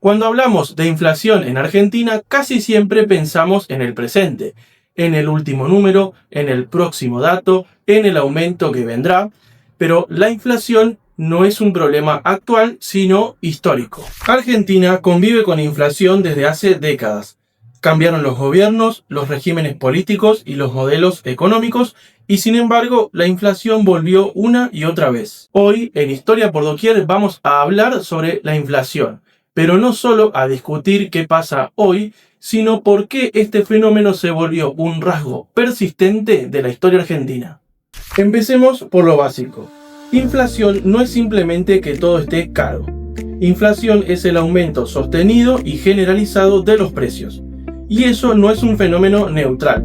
Cuando hablamos de inflación en Argentina, casi siempre pensamos en el presente, en el último número, en el próximo dato, en el aumento que vendrá, pero la inflación no es un problema actual, sino histórico. Argentina convive con inflación desde hace décadas. Cambiaron los gobiernos, los regímenes políticos y los modelos económicos, y sin embargo, la inflación volvió una y otra vez. Hoy, en Historia por Doquier, vamos a hablar sobre la inflación, pero no solo a discutir qué pasa hoy, sino por qué este fenómeno se volvió un rasgo persistente de la historia argentina. Empecemos por lo básico. Inflación no es simplemente que todo esté caro. Inflación es el aumento sostenido y generalizado de los precios. Y eso no es un fenómeno neutral.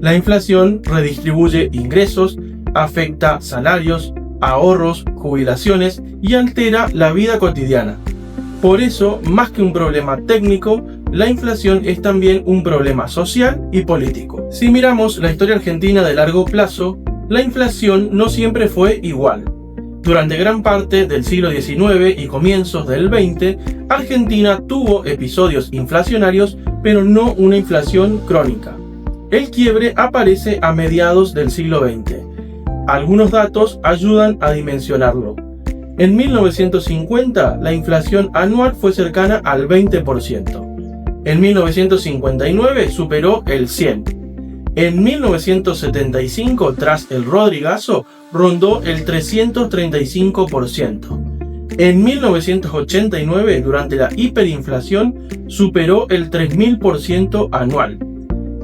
La inflación redistribuye ingresos, afecta salarios, ahorros, jubilaciones y altera la vida cotidiana. Por eso, más que un problema técnico, la inflación es también un problema social y político. Si miramos la historia argentina de largo plazo, la inflación no siempre fue igual. Durante gran parte del siglo XIX y comienzos del XX, Argentina tuvo episodios inflacionarios, pero no una inflación crónica. El quiebre aparece a mediados del siglo XX. Algunos datos ayudan a dimensionarlo. En 1950, la inflación anual fue cercana al 20%. En 1959 superó el 100%. En 1975, tras el Rodrigazo, rondó el 335%. En 1989, durante la hiperinflación, superó el 3000% anual.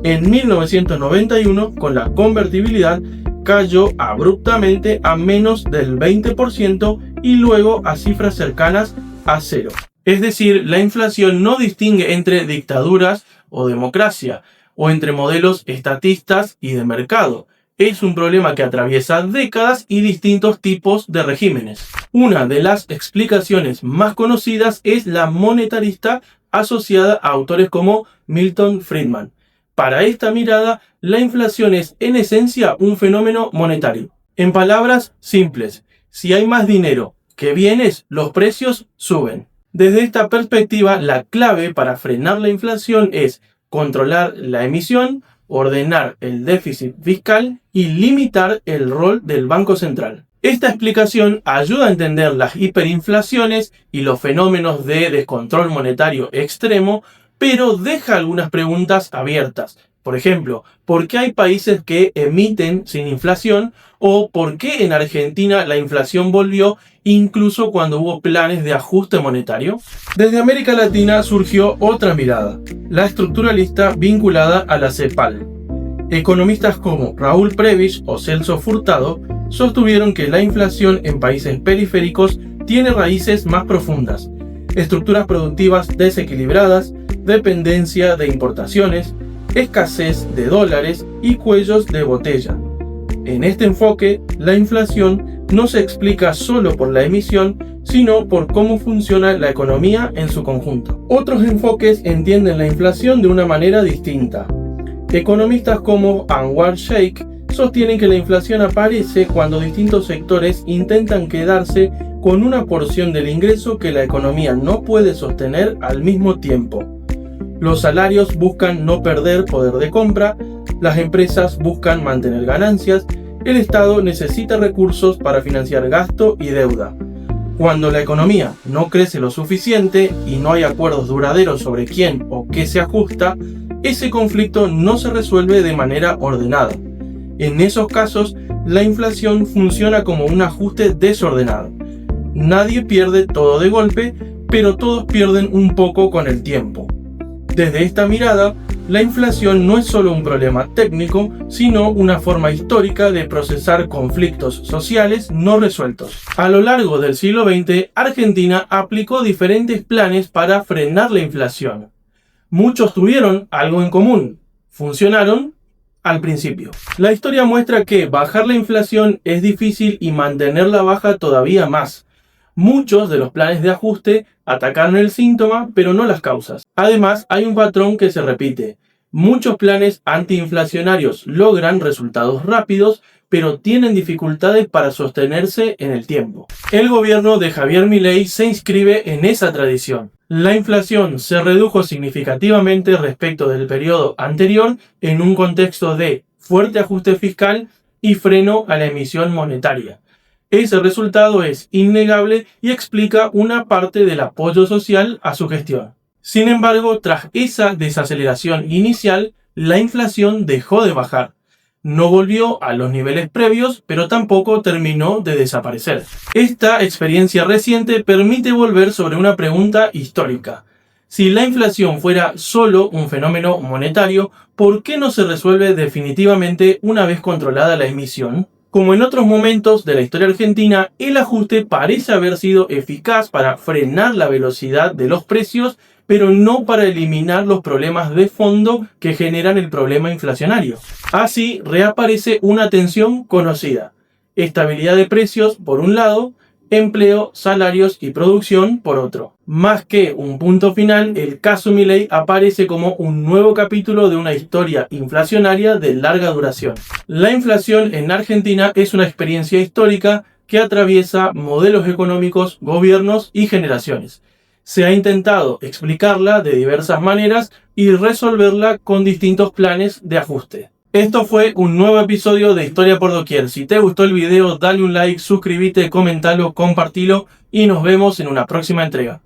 En 1991, con la convertibilidad, cayó abruptamente a menos del 20% y luego a cifras cercanas a cero. Es decir, la inflación no distingue entre dictaduras o democracia, o entre modelos estatistas y de mercado. Es un problema que atraviesa décadas y distintos tipos de regímenes. Una de las explicaciones más conocidas es la monetarista asociada a autores como Milton Friedman. Para esta mirada, la inflación es en esencia un fenómeno monetario. En palabras simples, si hay más dinero que bienes, los precios suben. Desde esta perspectiva, la clave para frenar la inflación es controlar la emisión, ordenar el déficit fiscal y limitar el rol del Banco Central. Esta explicación ayuda a entender las hiperinflaciones y los fenómenos de descontrol monetario extremo, pero deja algunas preguntas abiertas. Por ejemplo, ¿por qué hay países que emiten sin inflación? ¿O por qué en Argentina la inflación volvió incluso cuando hubo planes de ajuste monetario? Desde América Latina surgió otra mirada, la estructuralista vinculada a la CEPAL. Economistas como Raúl Prebisch o Celso Furtado sostuvieron que la inflación en países periféricos tiene raíces más profundas, estructuras productivas desequilibradas, dependencia de importaciones, escasez de dólares y cuellos de botella. En este enfoque, la inflación no se explica solo por la emisión, sino por cómo funciona la economía en su conjunto. Otros enfoques entienden la inflación de una manera distinta. Economistas como Anwar Sheikh sostienen que la inflación aparece cuando distintos sectores intentan quedarse con una porción del ingreso que la economía no puede sostener al mismo tiempo. Los salarios buscan no perder poder de compra, las empresas buscan mantener ganancias, el Estado necesita recursos para financiar gasto y deuda. Cuando la economía no crece lo suficiente y no hay acuerdos duraderos sobre quién o qué se ajusta, ese conflicto no se resuelve de manera ordenada. En esos casos, la inflación funciona como un ajuste desordenado. Nadie pierde todo de golpe, pero todos pierden un poco con el tiempo. Desde esta mirada, la inflación no es solo un problema técnico, sino una forma histórica de procesar conflictos sociales no resueltos. A lo largo del siglo XX, Argentina aplicó diferentes planes para frenar la inflación. Muchos tuvieron algo en común. Funcionaron al principio. La historia muestra que bajar la inflación es difícil y mantenerla baja todavía más. Muchos de los planes de ajuste atacaron el síntoma, pero no las causas. Además, hay un patrón que se repite. Muchos planes antiinflacionarios logran resultados rápidos, pero tienen dificultades para sostenerse en el tiempo. El gobierno de Javier Milei se inscribe en esa tradición. La inflación se redujo significativamente respecto del periodo anterior en un contexto de fuerte ajuste fiscal y freno a la emisión monetaria. Ese resultado es innegable y explica una parte del apoyo social a su gestión. Sin embargo, tras esa desaceleración inicial, la inflación dejó de bajar. No volvió a los niveles previos, pero tampoco terminó de desaparecer. Esta experiencia reciente permite volver sobre una pregunta histórica. Si la inflación fuera solo un fenómeno monetario, ¿por qué no se resuelve definitivamente una vez controlada la emisión? Como en otros momentos de la historia argentina, el ajuste parece haber sido eficaz para frenar la velocidad de los precios, pero no para eliminar los problemas de fondo que generan el problema inflacionario. Así reaparece una tensión conocida: estabilidad de precios por un lado, empleo, salarios y producción por otro. Más que un punto final, el caso Milei aparece como un nuevo capítulo de una historia inflacionaria de larga duración. La inflación en Argentina es una experiencia histórica que atraviesa modelos económicos, gobiernos y generaciones. Se ha intentado explicarla de diversas maneras y resolverla con distintos planes de ajuste. Esto fue un nuevo episodio de Historia por Doquier. Si te gustó el video, dale un like, suscríbete, comentalo, compartilo y nos vemos en una próxima entrega.